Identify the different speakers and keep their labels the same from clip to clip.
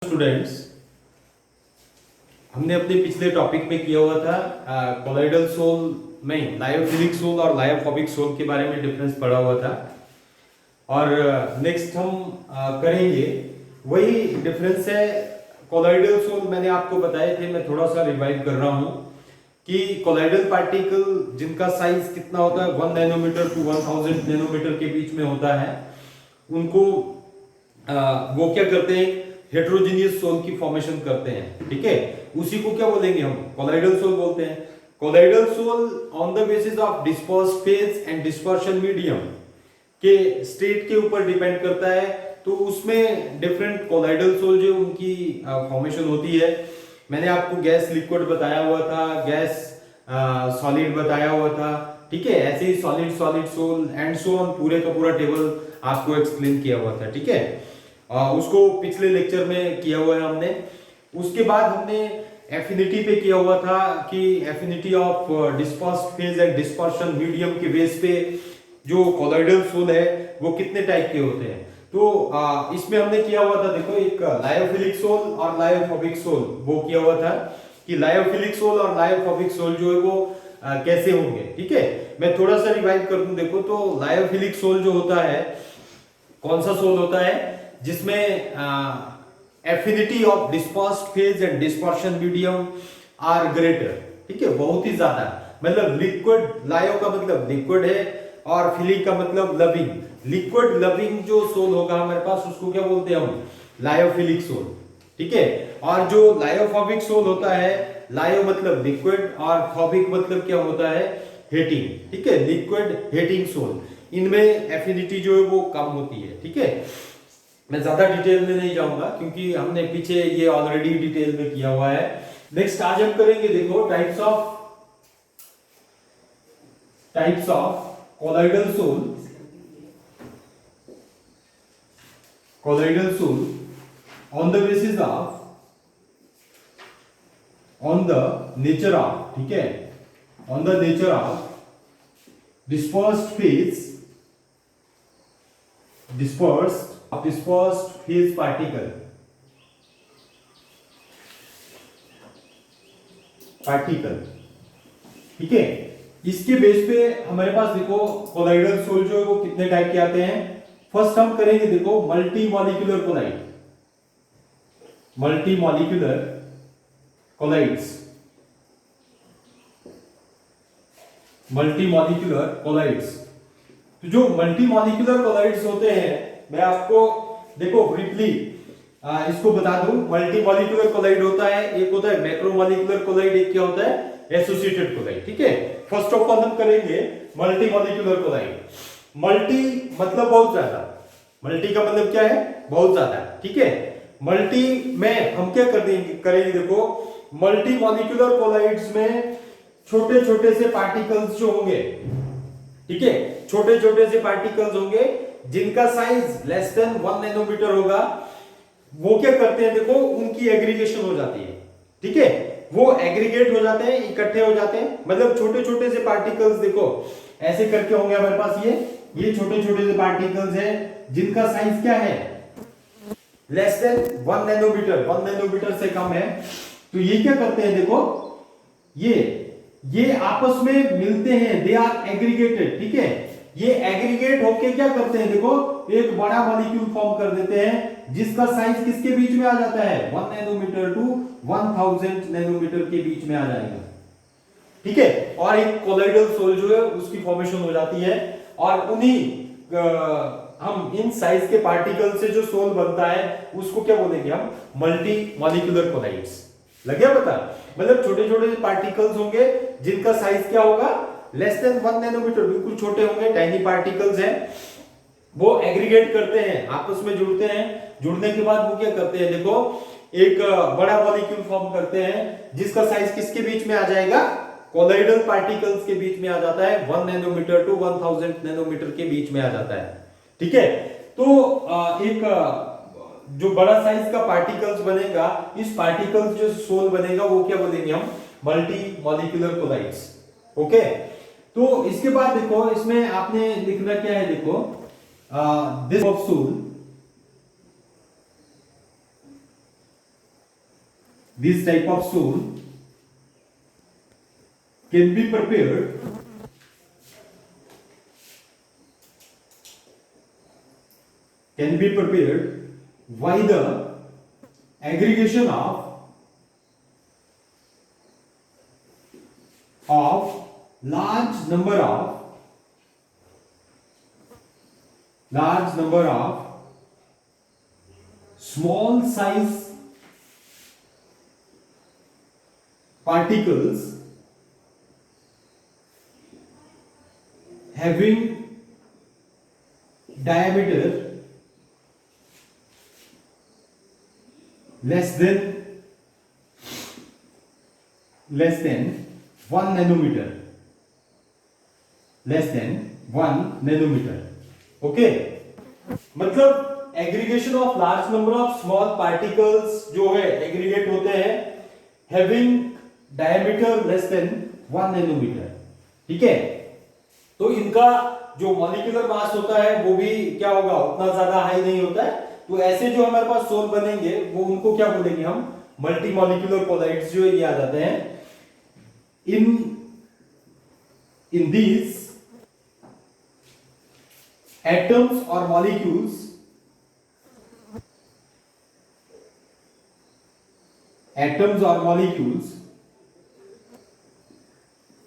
Speaker 1: Students, हमने अपने पिछले टॉपिक में किया हुआ था कोलाइडल सोल में लायोफिलिक सोल और लायोफोबिक सोल के बारे में डिफरेंस पढ़ा हुआ था। और नेक्स्ट हम करेंगे वही डिफरेंस है। कोलाइडल सोल मैंने आपको बताए थे, मैं थोड़ा सा रिवाइव कर रहा हूँ कि कोलाइडल पार्टिकल जिनका साइज कितना होता है 1 नैनोमीटर टू 1000 नैनोमीटर के बीच में होता है, उनको वो क्या करते हैं, हेट्रोजीनियस सोल की फॉर्मेशन करते हैं। ठीक है, उसी को क्या बोलेंगे हम, कोलाइडल सोल बोलते हैं। Colloidal sol on the basis of disperse phase and dispersion medium के स्टेट के ऊपर डिपेंड करता है। तो उसमें डिफरेंट कोलाइडल सोल जो उनकी फॉर्मेशन होती है। मैंने आपको गैस लिक्विड बताया हुआ था, गैस सॉलिड बताया हुआ था। ठीक है, ऐसे ही solid solid soul and so on पूरे का पूरा टेबल आपको एक्सप्लेन किया हुआ था। ठीक है, उसको पिछले लेक्चर में किया हुआ है हमने। उसके बाद हमने एफिनिटी पे किया हुआ था कि affinity of disperse phase and dispersion medium के बेस पे जो कोलाइडल सोल है वो कितने टाइप के होते हैं। तो इसमें हमने किया हुआ था, देखो, एक लायोफिलिक सोल और लायोफोबिक सोल वो किया हुआ था कि लायोफिलिक सोल और लायोफोबिक सोल जो है वो कैसे होंगे। ठीक है, मैं थोड़ा सा रिवाइव कर दूं। देखो, तो लायोफिलिक सोल जो होता है, कौन सा सोल होता है जिसमें affinity of dispersed phase and dispersion medium are greater. ठीक है, बहुत ही ज्यादा, मतलब लिक्विड, लायो का मतलब लिक्विड है और फिलिक का मतलब लविंग। लिक्विड लविंग जो सोल होगा हमारे पास उसको क्या बोलते हैं हम, लायोफिलिक सोल। ठीक है, और जो लायोफोबिक सोल होता है, लायो मतलब लिक्विड और फोबिक मतलब क्या होता है, हेटिंग। ठीक है, लिक्विड हेटिंग सोल, इनमें एफिनिटी जो है वो कम होती है। ठीक है, मैं ज्यादा डिटेल में नहीं जाऊंगा क्योंकि हमने पीछे ये ऑलरेडी डिटेल में किया हुआ है। नेक्स्ट आज हम करेंगे, देखो, types of colloidal sol on the basis of on the nature of, ठीक है, on the nature of dispersed phase particle. ठीक है, इसके बेस पे हमारे पास देखो कोलाइडल सोल जो है वो कितने टाइप के आते हैं। फर्स्ट हम करेंगे, देखो, मल्टी मॉलिक्यूलर कोलाइड्स। तो जो मल्टी मॉलिक्यूलर कोलाइड्स होते हैं, मैं आपको देखो ब्रीफली इसको बता दूं। मल्टी मॉलिक्यूलर कोलाइड होता है, एक होता है मैक्रो मॉलिक्यूलर कोलाइड, एक क्या होता है, एसोसिएटेड कोलाइड। ठीक है, फर्स्ट ऑफ ऑल हम करेंगे मल्टी मॉलिक्यूलर कोलाइड। मल्टी मतलब बहुत ज्यादा, मल्टी का मतलब क्या है, बहुत ज्यादा। ठीक है, मल्टी में हम क्या करेंगे, देखो, मल्टी मॉलिक्यूलर कोलाइड्स में छोटे छोटे से पार्टिकल्स जो होंगे, ठीक है, छोटे छोटे से पार्टिकल्स होंगे जिनका साइज लेस देन 1 नैनोमीटर होगा। वो क्या करते हैं, देखो, उनकी एग्रीगेशन हो जाती है। ठीक है, वो एग्रीगेट हो जाते हैं, इकट्ठे हो जाते हैं, मतलब छोटे छोटे से पार्टिकल्स, देखो, ऐसे करके होंगे हमारे पास। ये छोटे छोटे से पार्टिकल्स हैं जिनका साइज क्या है, लेस देन 1 नैनोमीटर, 1 नैनोमीटर से कम है। तो ये क्या करते हैं, देखो, ये आपस में मिलते हैं, दे आर एग्रीगेटेड। ठीक है, ये एग्रीगेट होके क्या करते हैं, देखो, एक बड़ा मॉलिक्यूल फॉर्म कर देते हैं जिसका साइज किसके बीच में आ जाता है, 1 नैनोमीटर टू 1000 नैनोमीटर के बीच में आ जाएगा। ठीक है, और एक कोलाइडल सोल जो है उसकी फॉर्मेशन हो जाती है। और उन्हीं हम इन साइज के पार्टिकल से जो सोल बनता है उसको क्या बोलेंगे हम, मल्टी मॉलिक्यूलर कोलाइड्स। लग गया पता, मतलब छोटे छोटे पार्टिकल्स होंगे जिनका साइज क्या होगा, लेस देन 1 नैनोमीटर, बिल्कुल छोटे होंगे, टाइनी पार्टिकल्स हैं। वो एग्रीगेट करते हैं, आपस में जुड़ते हैं, जुड़ने के बाद वो क्या करते हैं, देखो, एक बड़ा मॉलिक्यूल फॉर्म करते हैं जिसका साइज किसके बीच में आ जाएगा, कोलाइडल पार्टिकल्स के बीच में आ जाता है, 1 नैनोमीटर टू 1000 नैनोमीटर के बीच में आ जाता है। ठीक है, तो एक जो बड़ा साइज का पार्टिकल्स बनेगा, इस पार्टिकल्स जो सोल बनेगा वो क्या बोलेंगे हम, मल्टी मॉलिक्यूलर कोलाइड्स। ओके, तो इसके बाद देखो, इसमें आपने लिखना क्या है, देखो, this of soul this type of sole can be prepared by the aggregation of large number of small size particles having diameter less than 1 nanometer, okay. मतलब aggregation of large number of small particles जो है aggregate होते हैं having diameter less than 1 nanometer, ठीक है। तो इनका जो मॉलिक्यूलर मास होता है वो भी क्या होगा, उतना ज्यादा हाई नहीं होता है। तो ऐसे जो हमारे पास सोल बनेंगे वो उनको क्या बोलेंगे हम, मल्टी मॉलिक्यूलर कोलाइड्स जो ये आ जाते हैं। in these atoms or molecules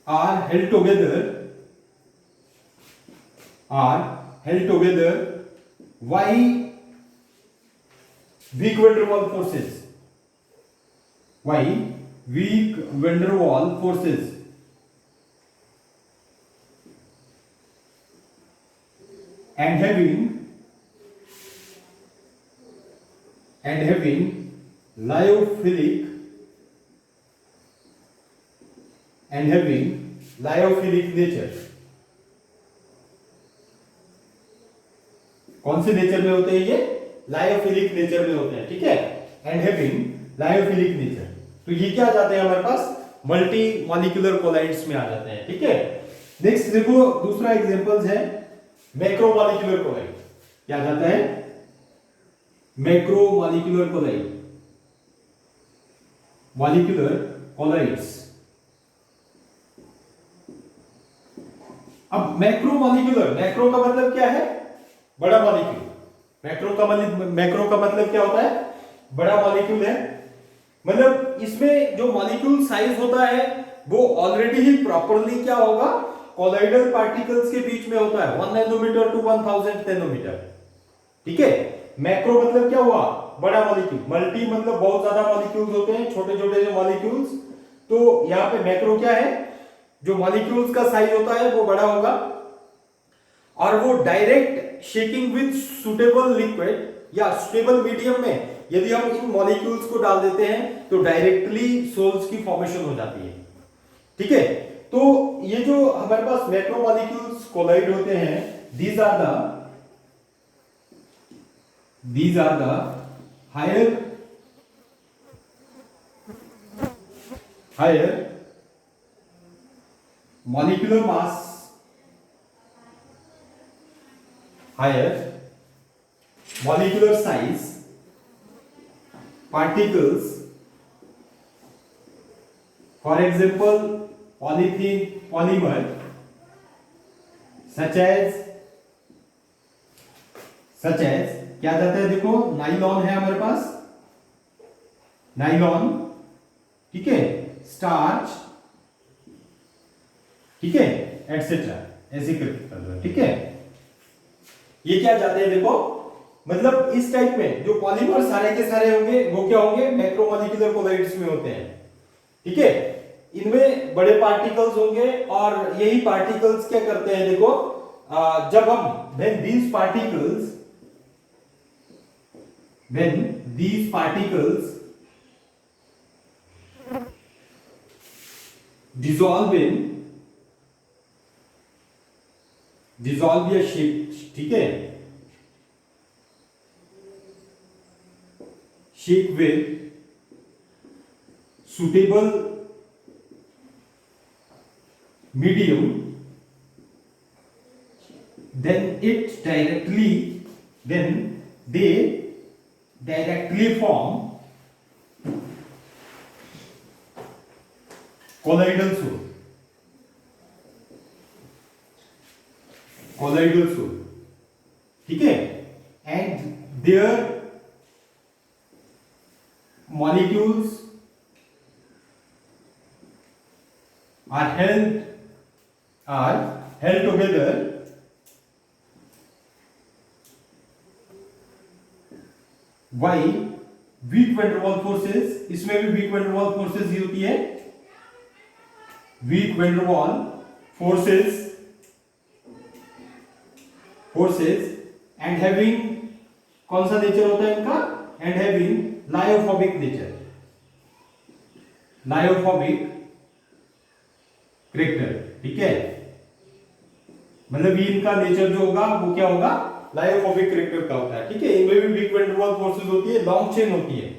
Speaker 1: are held together by weak van der Waal forces and having lyophilic nature। कौन से नेचर में होते हैं ये, लायोफिलिक नेचर में होते हैं, ठीक है। एंड हैविंग लायोफिलिक नेचर, तो ये क्या आ जाते हैं हमारे पास, मल्टी मॉलिक्यूलर कोलाइड्स में आ जाते हैं, ठीक है। नेक्स्ट देखो दूसरा एग्जांपल्स है मैक्रोमॉलिक्यूलर कोलाइड। क्या जाता है, मैक्रोमॉलिक्यूलर कोलाइड्स। अब मैक्रो का मतलब क्या है, बड़ा मॉलिक्यूल। मैक्रो का मतलब क्या होता है, बड़ा मॉलिक्यूल है। मतलब इसमें जो मॉलिक्यूल साइज होता है वो ऑलरेडी ही प्रॉपरली क्या होगा, कोलाइडल पार्टिकल्स के बीच में होता है 1 नैनोमीटर टू 1000 नैनोमीटर, ठीक है। मैक्रो मतलब क्या हुआ, बड़ा मॉलिक्यूल। मल्टी मतलब बहुत ज्यादा मॉलिक्यूल्स होते हैं, छोटे छोटे जो मॉलिक्यूल्स। तो यहाँ पे मैक्रो क्या है, जो मॉलिक्यूल्स का साइज होता है वो बड़ा होगा और वो direct shaking with suitable liquid या सुटेबल मीडियम में यदि हम इन मॉलिक्यूल्स को डाल देते हैं तो डायरेक्टली सोल्स की फॉर्मेशन हो जाती है, ठीक है। तो ये जो हमारे पास मैक्रोमॉलिक्यूल्स कोलाइड होते हैं, these are the higher molecular mass, higher molecular size particles, for example polymer such as क्या जाता है, देखो नाइलॉन है हमारे पास, नाइलॉन, ठीक है, स्टार्च, ठीक है, एटसेट्रा, ऐसे करके, ठीक है। ये क्या जाते हैं देखो, मतलब इस टाइप में जो पॉलीमर सारे के सारे होंगे वो क्या होंगे, मैक्रोमॉलिक्यूलर कोलाइड्स में होते हैं, ठीक है। इनमें बड़े पार्टिकल्स होंगे और यही पार्टिकल्स क्या करते हैं देखो, जब हम when these particles dissolve या शेक, ठीक है, shake with suitable medium, then they directly form colloidal sol, colloidal sol, ठीक है, and there molecules are held together by weak van der Waals forces. इसमें भी weak van der Waals forces ही होती है, weak van der Waals forces and having कौन सा nature होता है इनका, and having lyophobic nature, lyophobic character, ठीक है, मतलब ये इनका नेचर जो होगा वो क्या होगा, लायोफोबिक करेक्टर का होता है, ठीक है। इनमें भी weak van der Waals forces होती है, लॉन्ग चेन होती है,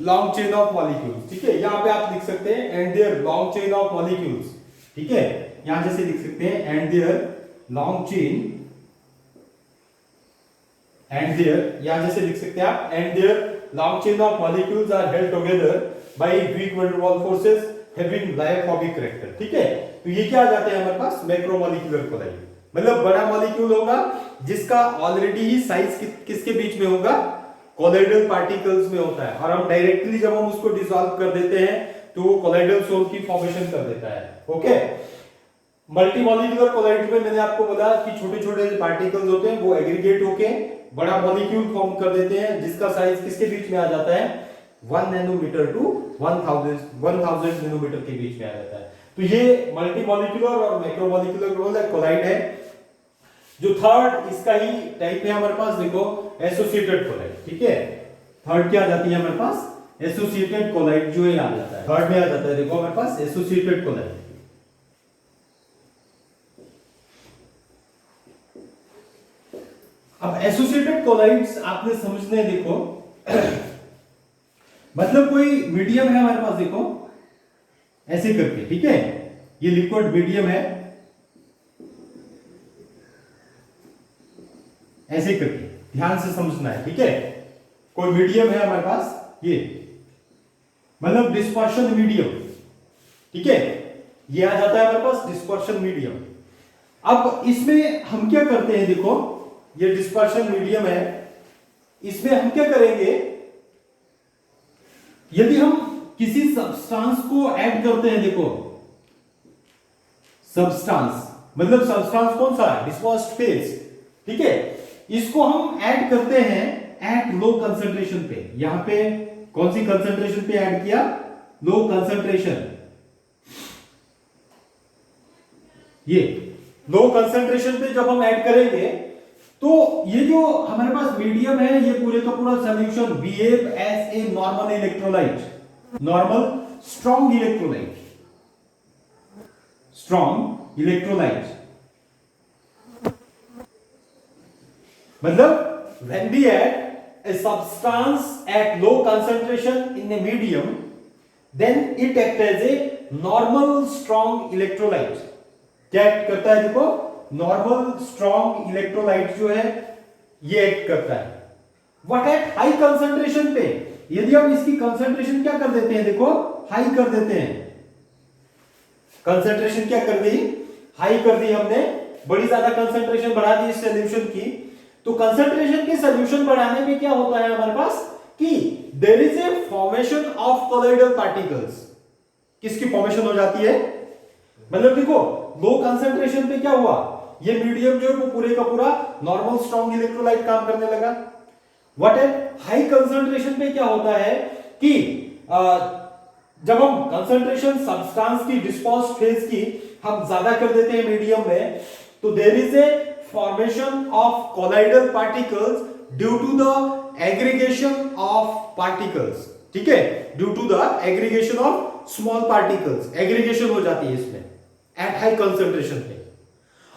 Speaker 1: लॉन्ग चेन ऑफ मॉलिक्यूल्स, ठीक है। यहाँ पे आप लिख सकते हैं and there long chain of molecules, ठीक है, यहां जैसे लिख सकते हैं and there long chain, and there, यहां जैसे लिख सकते हैं आप and there long chain of molecules are held together by weak van der Waals forces having lyophobic character, ठीक है। तो ये क्या आ जाते हैं हमारे पास, मैक्रोमोलिक्यूलर कोलाइड, मतलब बड़ा मॉलिक्यूल होगा जिसका ऑलरेडी ही साइज किसके बीच में होगा, कोलाइडल पार्टिकल्स में होता है, और हम डायरेक्टली जब हम उसको डिसॉल्व कर देते हैं तो वो कोलाइडल सोल की फॉर्मेशन कर देता है, ओके। मल्टीमॉलिक्यूलर कोलाइड में मैंने आपको बोला कि छोटे छोटे पार्टिकल्स होते हैं वो एग्रीगेट होके बड़ा मॉलिक्यूल फॉर्म कर देते हैं जिसका साइज किसके बीच में आ जाता है, 1 नैनोमीटर टू 1000 नैनोमीटर के बीच में आ जाता है। तो ये मल्टीमॉलिक्यूलर और मैक्रोमॉलिक्यूलर कोलाइड है। जो थर्ड इसका ही टाइप है हमारे पास, देखो एसोसिएटेड कोलाइड, ठीक है। थर्ड क्या आ जाती है हमारे पास, एसोसिएटेड कोलाइड जो ये आ जाता है, थर्ड में आ जाता है, देखो हमारे पास एसोसिएटेड कोलाइड। अब एसोसिएटेड कोलाइड्स आपने समझने, देखो मतलब कोई मीडियम है हमारे पास, देखो ऐसे करके, ठीक है, ये लिक्विड मीडियम है ऐसे करके, ध्यान से समझना है, ठीक है। कोई मीडियम है हमारे पास, ये मतलब डिस्पर्शन मीडियम, ठीक है, ये आ जाता है हमारे पास डिस्पर्शन मीडियम। अब इसमें हम क्या करते हैं, देखो ये डिस्पर्शन मीडियम है, इसमें हम क्या करेंगे, यदि हम किसी सब्सटेंस को ऐड करते हैं, देखो सब्सटेंस मतलब सब्सटेंस कौन सा है, डिस्पर्स्ड फेज, ठीक है, इसको हम ऐड करते हैं एट लो कंसंट्रेशन पे। यहां पे कौन सी कंसंट्रेशन पे ऐड किया, लो कंसंट्रेशन, ये लो कंसंट्रेशन पे जब हम ऐड करेंगे तो ये जो हमारे पास मीडियम है ये पूरे का पूरा solution behave as a normal electrolyte, normal strong electrolyte, strong electrolyte, मतलब when we add a substance at low concentration in a medium then it acts as a normal strong electrolyte। क्या act करता है, देखो normal strong electrolyte जो है ये act करता है। व्हाट एट हाई कंसंट्रेशन पे, यदि हम इसकी कंसंट्रेशन क्या कर देते हैं, देखो हाई कर देते हैं, कंसंट्रेशन क्या कर दी, हाई कर दी हमने, बड़ी ज्यादा कंसंट्रेशन बढ़ा दी इस सॉल्यूशन की। तो कंसंट्रेशन के सॉल्यूशन बढ़ाने में क्या होता है हमारे पास कि there is a formation of colloidal particles. किसकी फॉर्मेशन हो जाती है, मतलब देखो लो कंसंट्रेशन पे क्या हुआ, ये मीडियम जो है वो पूरे का पूरा नॉर्मल स्ट्रॉन्ग इलेक्ट्रोलाइट काम करने लगा। व्हाट एट हाई कंसंट्रेशन पे क्या होता है कि जब हम कंसंट्रेशन सब्सटेंस की डिस्पर्स्ड फेज की हम ज्यादा कर देते हैं मीडियम में, तो there is a formation of colloidal particles due to the aggregation of particles, ठीक है, due to the aggregation of small particles, aggregation हो जाती है इसमें एट हाई कंसंट्रेशन पे।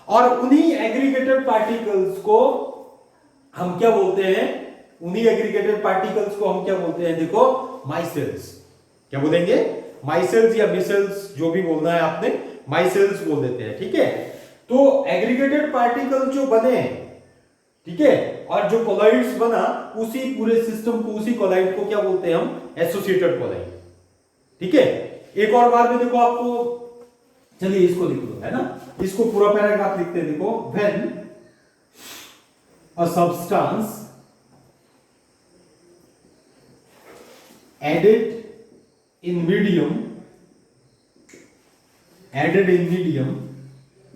Speaker 1: और उन्हीं एग्रीगेटेड पार्टिकल्स को हम क्या बोलते हैं, उन्हीं एग्रीगेटेड पार्टिकल्स को हम क्या बोलते हैं, देखो माइसेल्स। क्या बोलेंगे, माइसेल्स या मिसेल्स, जो भी बोलना है आपने, माइसेल्स बोल देते हैं, ठीक है। तो एग्रीगेटेड पार्टिकल जो बने, ठीक है, और जो कोलाइड्स बना, उसी पूरे सिस्टम को, उसी कोलाइड को क्या बोलते हैं हम, एसोसिएटेड कोलाइड, ठीक है। एक और बार में देखो आपको, चलिए इसको लिख लो, है ना, इसको पूरा पैराग्राफ लिखते हैं। देखो, when a substance added in medium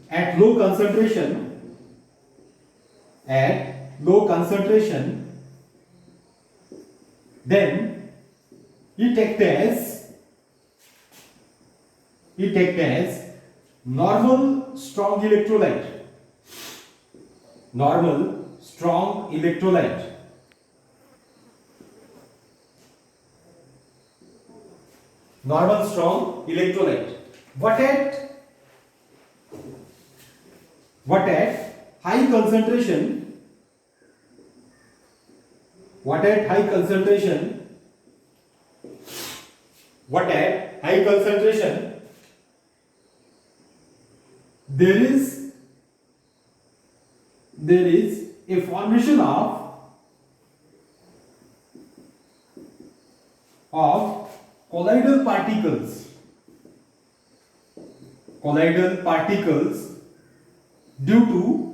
Speaker 1: at low concentration, then it act as normal strong electrolyte, but at high concentration, there is a formation of colloidal particles due to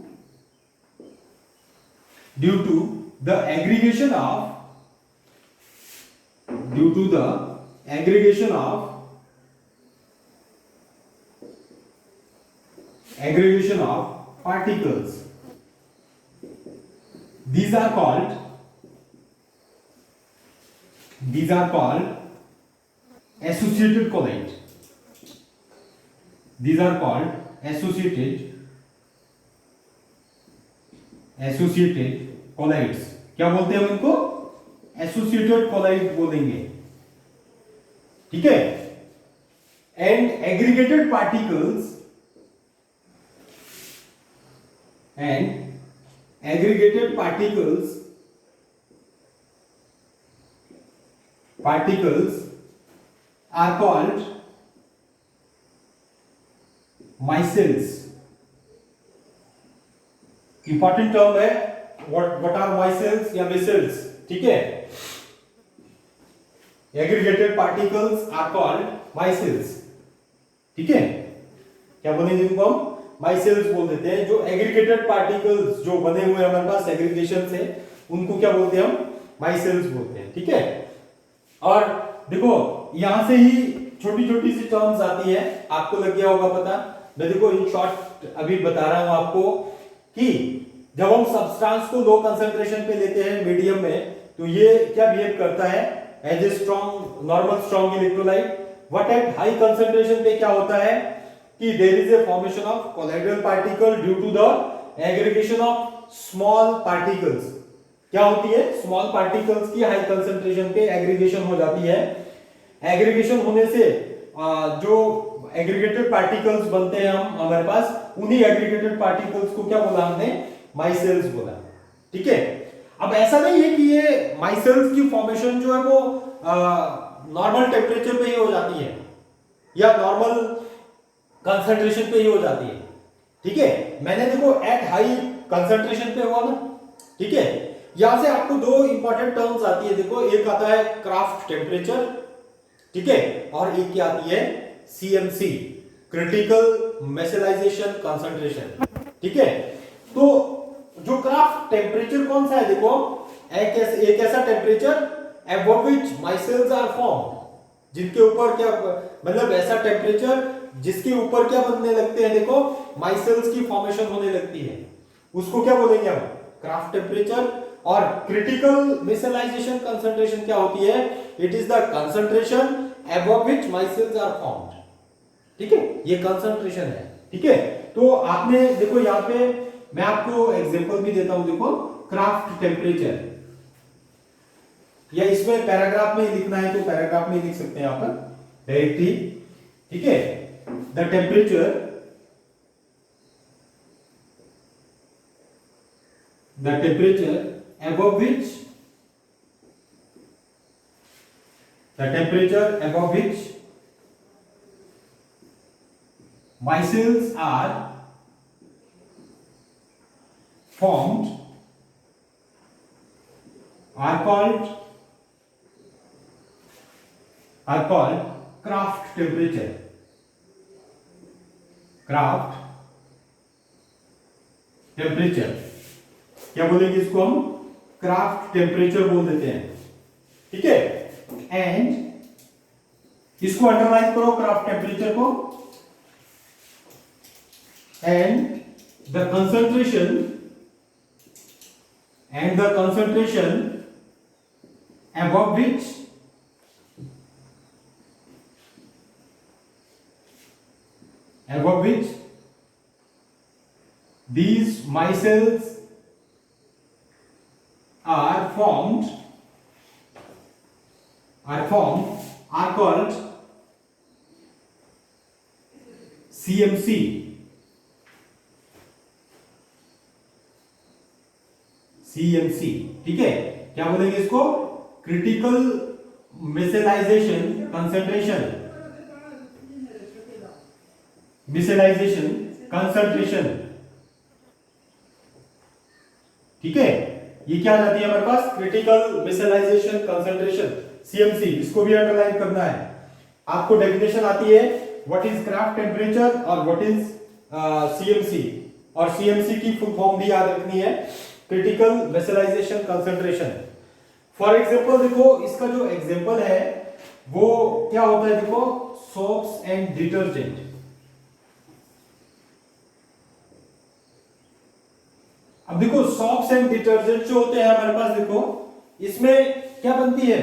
Speaker 1: the aggregation of particles. These are called associated colloids. क्या बोलते हैं हम इनको? Associated collide बोलेंगे, ठीक है। And aggregated particles are called micelles. Important term है, what are micelles या micelles, ठीक है। Aggregated particles are called micelles, ठीक है। क्या बोलेंगे इनको हम? माइसेल्स बोल देते हैं। जो एग्रीगेटेड पार्टिकल्स जो बने हुए हैं हमारे पास एग्रीगेशन से, उनको क्या बोलते हैं हम? माइसेल्स बोलते हैं, ठीक है। और देखो यहां से ही छोटी छोटी सी टर्म्स आती है, आपको लग गया होगा पता। मैं देखो इन शॉर्ट अभी बता रहा हूं आपको कि जब हम सब्सटेंस को लो कंसंट्रेशन पे लेते हैं मीडियम में, तो ये क्या बिहेव करता है? As a normal strong electrolyte. But at high concentration पे क्या होता है कि there is a formation of colloidal particle due to the aggregation of small particles. क्या होती है? स्मॉल पार्टिकल्स की हाई कंसंट्रेशन पे एग्रीगेशन हो जाती है। एग्रीगेशन होने से जो एग्रीगेटेड पार्टिकल्स बनते हैं हमारे पास, उन्हीं एग्रीगेटेड पार्टिकल्स को क्या बोला हमने? माइसेल्स बोला, ठीक है। अब ऐसा नहीं है कि ये माइसेल्स की फॉर्मेशन जो है वो नॉर्मल टेम्परेचर पे ही हो जाती है या नॉर्मल कंसंट्रेशन पे ही हो जाती है, ठीक है। मैंने देखो एट हाई कंसंट्रेशन पे हुआ ना, ठीक है। यहां से आपको दो इंपॉर्टेंट टर्म्स आती है, देखो एक आता है क्राफ्ट टेम्परेचर, ठीक है, और एक क्या आती है? CMC, क्रिटिकल मेसेलाइजेशन कंसंट्रेशन, ठीक है। तो जो क्राफ्ट टेम्परेचर कौन सा है? देखो एक ऐसा temperature above which micelles are formed, जिनके ऊपर क्या मतलब ऐसा टेम्परेचर जिसके ऊपर क्या बनने लगते हैं? देखो माइसेल्स की फॉर्मेशन होने लगती है, उसको क्या बोलेंगे हम? Craft temperature. और क्रिटिकल मेसेलाइजेशन कंसंट्रेशन क्या होती है? It is the concentration above which micelles are formed, ठीक है। ये कंसंट्रेशन है, ठीक है। तो आपने देखो यहाँ पे मैं आपको एग्जांपल भी देता हूं, देखो क्राफ्ट टेम्परेचर, या इसमें पैराग्राफ में लिखना है तो पैराग्राफ में लिख सकते हैं यहां पर डायरेक्टली, ठीक है। The temperature above which micelles are formed are called craft temperature, craft temperature, क्या बोलेंगे इसको हम? क्राफ्ट टेम्परेचर बोल देते हैं, ठीक है। एंड इसको अंडरलाइन करो, क्राफ्ट टेम्परेचर को। And the concentration above which these micelles are formed are called CMC, ठीक है। क्या बोलेंगे इसको? क्रिटिकल मिसेलाइजेशन कंसंट्रेशन, ठीक है। ये क्या आ जाती है हमारे पास? Critical micellization concentration, CMC। इसको भी अंडरलाइन करना है। आपको डेफिनेशन आती है व्हाट इज क्राफ्ट टेम्परेचर और व्हाट इज CMC, और CMC की फुल फॉर्म भी याद रखनी है, critical micellization concentration. For example देखो, इसका जो एग्जांपल है वो क्या होता है, देखो, सोप्स एंड डिटर्जेंट। अब देखो, सोप्स एंड डिटर्जेंट जो होते हैं हमारे पास, देखो इसमें क्या बनती है?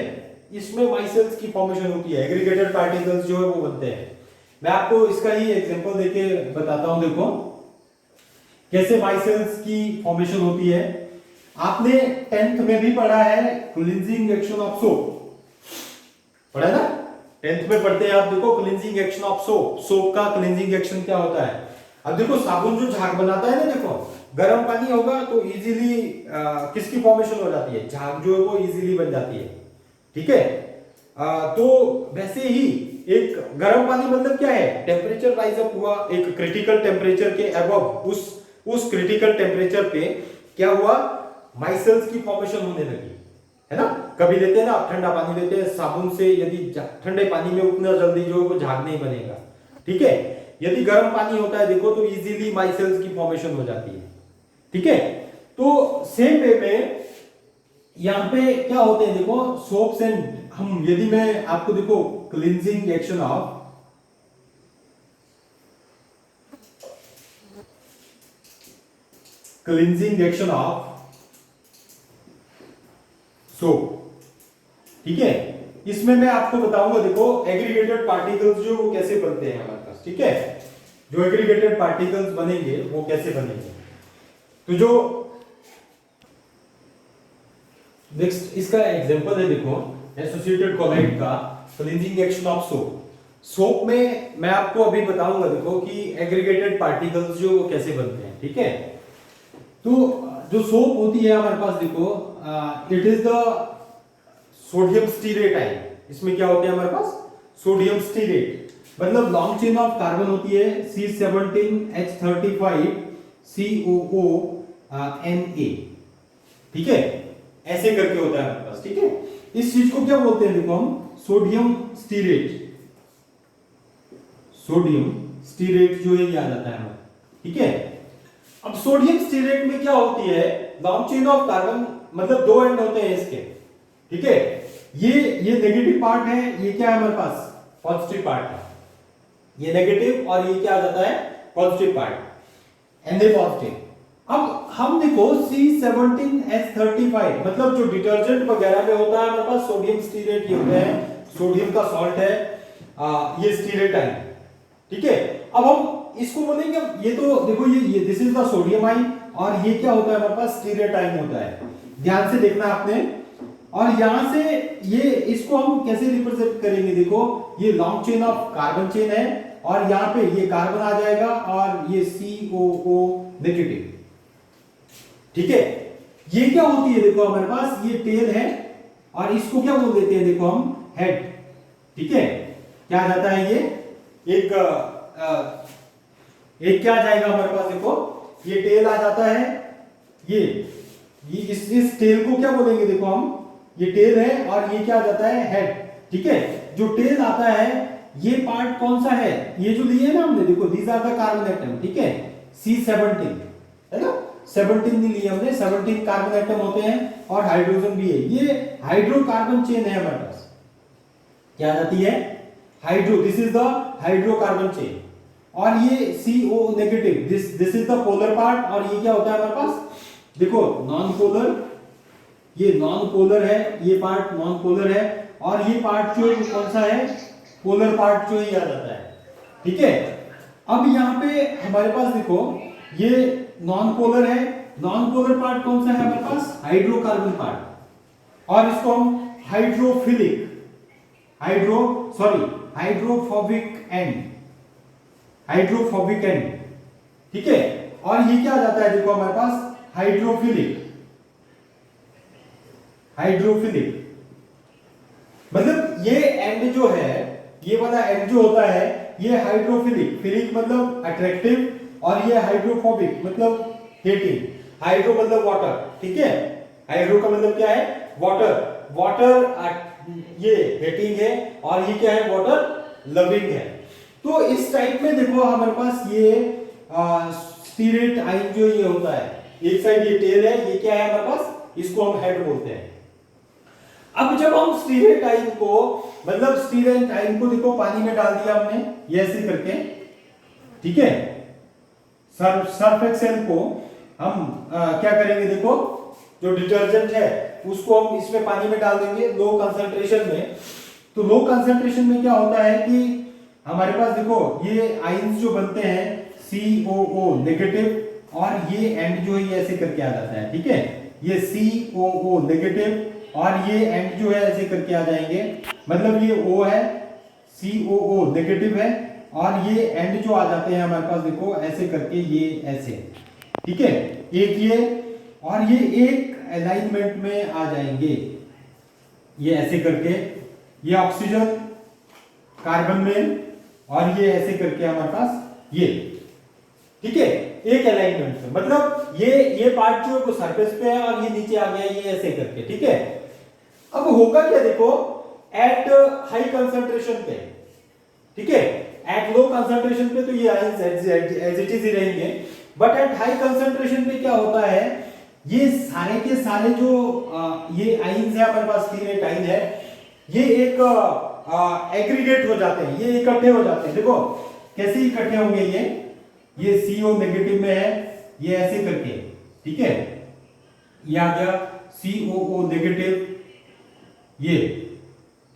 Speaker 1: इसमें माइसेल्स की फॉर्मेशन होती है, एग्रीगेटेड पार्टिकल्स जो है वो बनते हैं। मैं आपको इसका ही एग्जांपल देके बताता हूं, देखो कैसे माइसेल्स की फॉर्मेशन होती है। आपने 10th में भी पढ़ा है क्लींजिंग एक्शन ऑफ सोप, पढ़ा है ना? 10th में पढ़ते हैं आप, देखो cleansing action of soap, soap का क्लींजिंग एक्शन क्या होता है। अब देखो, साबुन जो झाग बनाता है ना, देखो गर्म पानी होगा तो इजीली किसकी फॉर्मेशन हो जाती है? झाग जो है वो इजीली बन जाती है, ठीक है। तो वैसे ही एक गर्म पानी मतलब क्या है? टेम्परेचर राइज अप हुआ एक क्रिटिकल टेम्परेचर के अबव, उस क्रिटिकल टेम्परेचर पे क्या हुआ? माइसेल्स की फॉर्मेशन होने लगी, है ना। कभी लेते हैं ना आप, ठंडा पानी लेते हैं, साबुन से यदि ठंडे पानी में उतना जल्दी जो है वो झाग नहीं बनेगा, ठीक है। यदि गर्म पानी होता है देखो तो इजीली माइसेल्स की फॉर्मेशन हो जाती है, ठीक है। तो सेम वे में यहां पे क्या होते हैं, देखो सोप्स एंड, हम यदि मैं आपको देखो क्लींजिंग एक्शन ऑफ सोप, ठीक है, इसमें मैं आपको बताऊंगा, देखो एग्रीगेटेड पार्टिकल्स जो वो कैसे बनते हैं हमारे पास, ठीक है। जो एग्रीगेटेड पार्टिकल्स बनेंगे वो कैसे बनेंगे। तो जो नेक्स्ट इसका एग्जांपल है, देखो एसोसिएटेड कोलाइड का cleansing action of soap. Soap में मैं आपको अभी बताऊंगा, देखो कि एग्रीगेटेड पार्टिकल्स जो वो कैसे बनते हैं, ठीक है। तो जो सोप होती है हमारे पास, देखो it is the sodium stearate ion. इसमें क्या होते हैं हमारे पास? सोडियम स्टीरेट, मतलब लॉन्ग चेन ऑफ कार्बन होती है C17H35 COO Na, ठीक है, ऐसे करके होता है हमारे पास, ठीक है। इस चीज को क्या बोलते हैं, देखो हम सोडियम स्टीरेट, जो है ये आ जाता है हमारा, ठीक है। अब सोडियम स्टीरेट में क्या होती है? लॉन्ग चेन ऑफ कार्बन, मतलब दो एंड होते हैं इसके, ठीक है। ये नेगेटिव पार्ट है, ये क्या है हमारे पास? पॉजिटिव पार्ट है। ये नेगेटिव और ये क्या आ जाता है? Positive part, Na positive. अब हम देखो C17H35, मतलब जो डिटर्जेंट वगैरह में होता है हमारे पास सोडियम स्टीरेट, ये होता है सोडियम का सॉल्ट है, ये स्टीरेट आयन, ठीक है। अब हम इसको बोलेंगे, ये तो देखो ये this is the sodium ion, और ये क्या होता है हमारे पास? स्टीरेट आयन होता है। ध्यान से देखना आपने। और यहां से ये इसको हम कैसे रिप्रेजेंट करेंगे, देखो ये long chain of carbon chain है, और यहां पे ये कार्बन आ जाएगा और ये COO नेगेटिव, ठीक है। ये क्या होती है, देखो हमारे पास ये टेल है, और इसको क्या बोल देते हैं, देखो हम हेड, ठीक है। क्या आ जाता है? ये एक क्या आ जाएगा हमारे पास, देखो ये टेल आ जाता है, ये इस टेल को क्या बोलेंगे, देखो हम, ये टेल है और ये क्या आ जाता है? हेड, ठीक है। जो टेल आता है ये पार्ट कौन सा है, ये जो लिए ना हमने, देखो these are the carbon atom, ठीक है, C17 है ना, 17 नहीं लिए हमने, 17 कार्बन एटम होते हैं और हाइड्रोजन भी है, ये हाइड्रोकार्बन चेन है हमारे पास, क्या आती है hydro, this is the hydrocarbon chain, और ये CO negative, this is the polar part, और ये क्या होता है हमारे पास, देखो नॉन पोलर, ये नॉन पोलर है, ये पार्ट नॉन पोलर है, और ये पार्ट जो है कौन सा है, पोलर पार्ट जो ही आ जाता है, ठीक है। अब यहाँ पे हमारे पास देखो ये नॉन पोलर है, नॉन पोलर पार्ट कौन सा है हमारे पास, हाइड्रोकार्बन पार्ट, और इसको हम हाइड्रोफोबिक एंड, ठीक है, और ये क्या आ जाता है, देखो हमारे पास हाइड्रोफिलिक, मतलब ये एंड जो है, ये वाला एंड जो होता है, ये हाइड्रोफिलिक, फिलिक मतलब अट्रैक्टिव, और ये हाइड्रोफोबिक मतलब हेटिंग, हाइड्रो मतलब वाटर, ठीक है, हाइड्रो का मतलब क्या है, वाटर ये हेटिंग है, और ये क्या है, वाटर लविंग है। तो इस टाइप में देखो हमारे पास ये स्टीरेट आइन जो ये होता है, एक साइड ये टेल है, ये क्या है हमारे पास, इसको हम हेड बोलते हैं। अब जब हम स्टीरेट आइन को, मतलब स्टीरेट आइन को देखो पानी में डाल दिया हमने, ये ऐसे करके, ठीक है, सर्फ एक्सेल को हम क्या करेंगे, देखो जो डिटर्जेंट है उसको हम इसमें पानी में डाल देंगे लो कंसंट्रेशन में, तो लो कंसंट्रेशन में क्या होता है कि हमारे पास देखो ये आइंस जो बनते हैं COO नेगेटिव, और ये एंड जो है ऐसे करके आ जाता है, ठीक है, ये COO नेगेटिव, और ये एंड जो है ऐसे करके आ जाएंगे, मतलब ये O है, COO नेगेटिव है, और ये एंड जो आ जाते हैं हमारे पास देखो ऐसे करके, ये ऐसे, ठीक है, एक ये, और ये एक अलाइनमेंट में आ जाएंगे, ये ऐसे करके, ये ऑक्सीजन कार्बन में, और ये ऐसे करके हमारे पास ये, ठीक है, एक अलाइनमेंट में, मतलब ये पार्ट जो है वो सरफेस पे है, और ये नीचे आ गया, ये ऐसे करके, ठीक है। अब होगा क्या, देखो एट हाई कंसंट्रेशन पे, ठीक है, एट लो कंसंट्रेशन पे तो ये आयंस एज इट इज ही रहेंगे, बट एट हाई कंसंट्रेशन पे क्या होता है, ये सारे के सारे जो ये आयंस है हमारे पास, स्टीरेट आयन है, ये एक एग्रीगेट हो जाते हैं, ये इकट्ठे हो जाते हैं, देखो कैसे इकट्ठे होंगे, ये CO नेगेटिव में है, ये ऐसे करके, ठीक है, ये आ गया COO नेगेटिव, ये,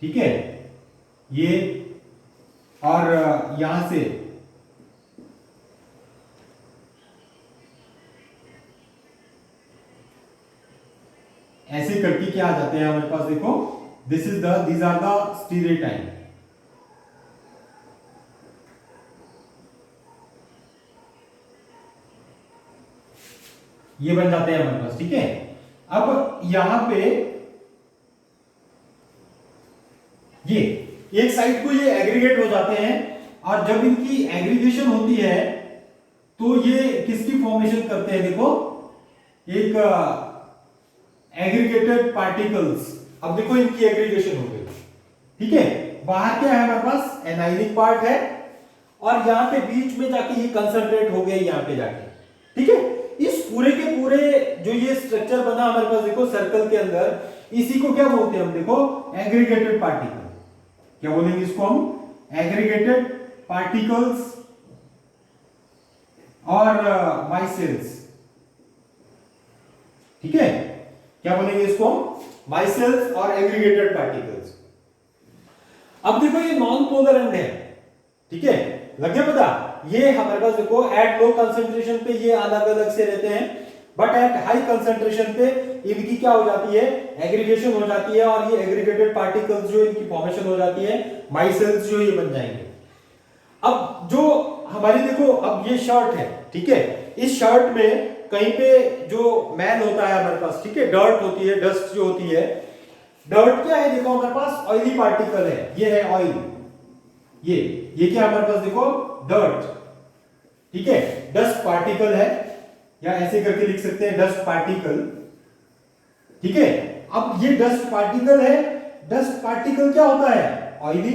Speaker 1: ठीक है, ये, और यहां से ऐसे करके क्या आ जाते हैं हमारे पास, देखो दीज आर द स्टीरेट आइन, ये बन जाते हैं हमारे पास, ठीक है। अब यहां पे ये एक साइड को ये एग्रीगेट हो जाते हैं, और जब इनकी एग्रीगेशन होती है तो ये किसकी फॉर्मेशन करते हैं, देखो एक एग्रीगेटेड पार्टिकल्स। अब देखो इनकी एग्रीगेशन हो गई, ठीक है, बाहर क्या है हमारे पास, एनायनिक पार्ट है, और यहां पे बीच में जाके ये कंसंट्रेट हो गया यहां पे जाके, ठीक है। इस पूरे के पूरे जो ये स्ट्रक्चर बना हमारे पास देखो सर्कल के अंदर, इसी को क्या बोलते हैं हम, देखो एग्रीगेटेड पार्टिकल, क्या बोलेंगे इसको हम, एग्रीगेटेड पार्टिकल्स और माइसेल्स, ठीक है, क्या बोलेंगे इसको, माइसेल्स और एग्रीगेटेड पार्टिकल्स। अब देखो ये नॉन पोलर एंड है, ठीक है, लग गया पता, ये हमारे पास देखो एट लो कंसंट्रेशन पे ये अलग अलग से रहते हैं, बट एट हाई कंसंट्रेशन पे इनकी क्या हो जाती है, एग्रीगेशन हो जाती है, और ये एग्रीगेटेड पार्टिकल्स जो इनकी फॉर्मेशन हो जाती है, माइसेल्स जो ये बन जाएंगे। अब जो हमारी देखो, अब ये शर्ट है, ठीक है, इस शर्ट में कहीं पे जो मैल होता है हमारे पास, ठीक है, डर्ट होती है, डस्ट जो होती है, डर्ट क्या है, देखो हमारे पास ऑयली पार्टिकल है, ये है ऑयल, ये क्या हमारे पास देखो डर्ट, ठीक है, डस्ट पार्टिकल है, या ऐसे करके लिख सकते हैं डस्ट पार्टिकल, ठीक है। अब ये डस्ट पार्टिकल है, डस्ट पार्टिकल क्या होता है, ऑयली,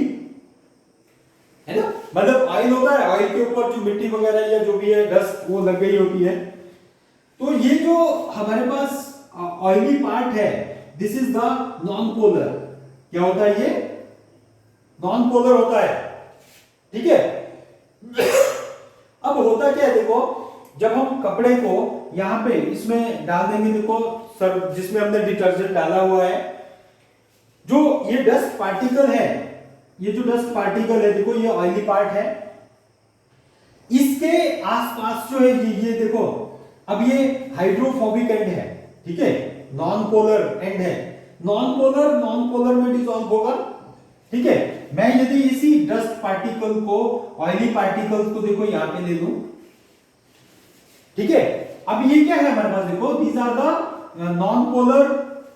Speaker 1: है ना, मतलब ऑयल होता है, ऑयल के ऊपर जो मिट्टी वगैरह या जो भी है डस्ट वो लग गई होती है। तो ये जो हमारे पास ऑयली पार्ट है, this is the non polar. क्या होता है ये? नॉन पोलर होता है, ठीक है। अब होता क्या है, देखो जब हम कपड़े को यहां पे इसमें डाल देंगे, देखो सर जिसमें हमने डिटर्जेंट डाला हुआ है, जो ये डस्ट पार्टिकल है, ये जो डस्ट पार्टिकल है देखो ये ऑयली पार्ट है, इसके आसपास जो है ये देखो, अब ये हाइड्रोफोबिक एंड है, ठीक है, नॉन पोलर एंड है। नॉन पोलर में डिसॉल्व होगा, ठीक है। मैं यदि इसी डस्ट पार्टिकल को, ऑयली पार्टिकल्स को देखो यहां पे ले लूं, ठीक है। अब ये क्या है हमारे पास, देखो these are the non polar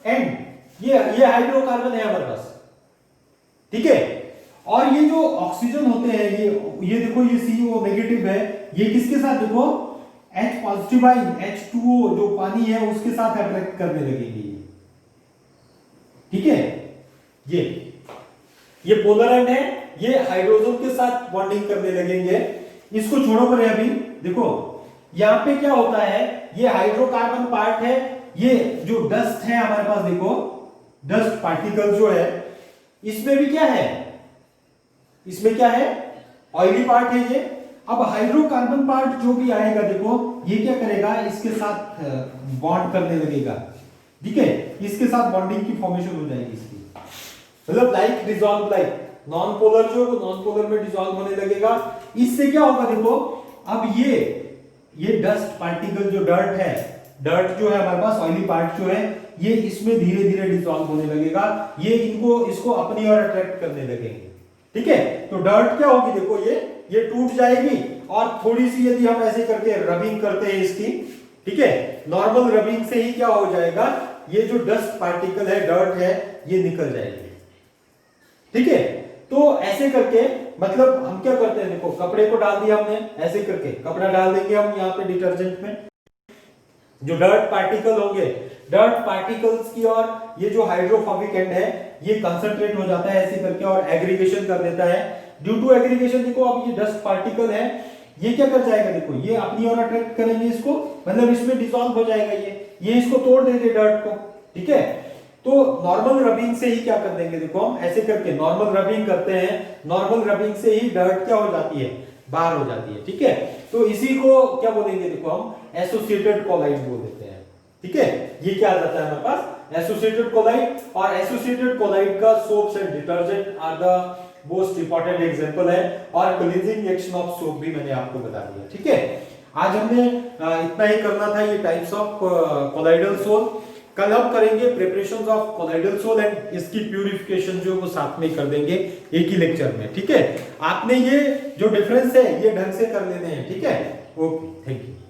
Speaker 1: end, ये हाइड्रोकार्बन है हमारे पास, ठीक है। और ये जो ऑक्सीजन होते हैं, ये देखो ये CO नेगेटिव है, ये किसके साथ, देखो H पॉजिटिव आयन H2O जो पानी है उसके साथ अट्रैक्ट करने लगेंगे, ठीक है। ये पोलर एंड है, ये हाइड्रोजन के साथ बॉन्डिंग करने लगेंगे। इसको छोड़ो पर अभी देखो यहां पे क्या होता है, ये हाइड्रोकार्बन पार्ट है, ये जो डस्ट है हमारे पास, देखो डस्ट पार्टिकल जो है इसमें भी क्या है, इसमें क्या है, ऑयली पार्ट है ये। अब हाइड्रोकार्बन पार्ट जो भी आएगा, देखो ये क्या करेगा, इसके साथ बॉन्ड करने लगेगा, ठीक है, इसके साथ बॉन्डिंग की फॉर्मेशन हो जाएगी इसकी, मतलब like dissolve, like non polar जो है वो नॉन पोलर में डिसॉल्व होने लगेगा। इससे क्या होगा, देखो अब ये डस्ट पार्टिकल जो डर्ट है, डर्ट जो है हमारे पास ऑयली पार्ट जो है, ये इसमें धीरे धीरे डिसॉल्व होने लगेगा, ये इसको अपनी ओर अट्रैक्ट करने लगेंगे, ठीक है। तो डर्ट क्या होगी, देखो ये टूट जाएगी, और थोड़ी सी यदि हम ऐसे करके रबिंग करते हैं इसकी, ठीक है, नॉर्मल रबिंग से ही क्या हो जाएगा, ये जो डस्ट पार्टिकल है, डर्ट है, ये निकल जाएगी, ठीक है। तो ऐसे करके मतलब हम क्या करते हैं, देखो कपड़े को डाल दिया हमने, ऐसे करके कपड़ा डाल देंगे हम यहाँ पे डिटर्जेंट में, जो डर्ट पार्टिकल होंगे, डर्ट पार्टिकल्स की और ये जो हाइड्रोफोबिक एंड है ये कंसंट्रेट हो जाता है ऐसे करके और एग्रीगेशन कर देता है। ड्यू टू एग्रीगेशन देखो अब ये डस्ट पार्टिकल है, ये क्या कर जाएगा, देखो ये अपनी ओर अट्रैक्ट करेंगे इसको, मतलब इसमें डिसॉल्व हो जाएगा, ये इसको तोड़ देंगे डर्ट को, ठीक है। तो नॉर्मल रबिंग से ही क्या कर देंगे, देखो हम ऐसे करके नॉर्मल रबिंग करते हैं, नॉर्मल रबिंग से ही डर्ट क्या हो जाती है, बाहर हो जाती है, ठीक है। तो इसी को क्या बोलेंगे, देखो हम एसोसिएटेड कोलाइड बोल देते हैं, ठीक है। ये क्या आ जाता है हमारे पास, एसोसिएटेड कोलाइड, और एसोसिएटेड कोलाइड का soaps and detergent are the most important example है, और क्लींजिंग एक्शन ऑफ सोप भी मैंने आपको बता दिया, ठीक है। आज हमने इतना ही करना था, ये टाइप्स ऑफ कोलाइडल सोल। कल हम करेंगे preparations of colloidal sol and इसकी प्यूरिफिकेशन जो वो साथ में कर देंगे एक ही लेक्चर में, ठीक है। आपने ये जो डिफरेंस है ये ढंग से कर लेने हैं, ठीक है। Okay, thank you.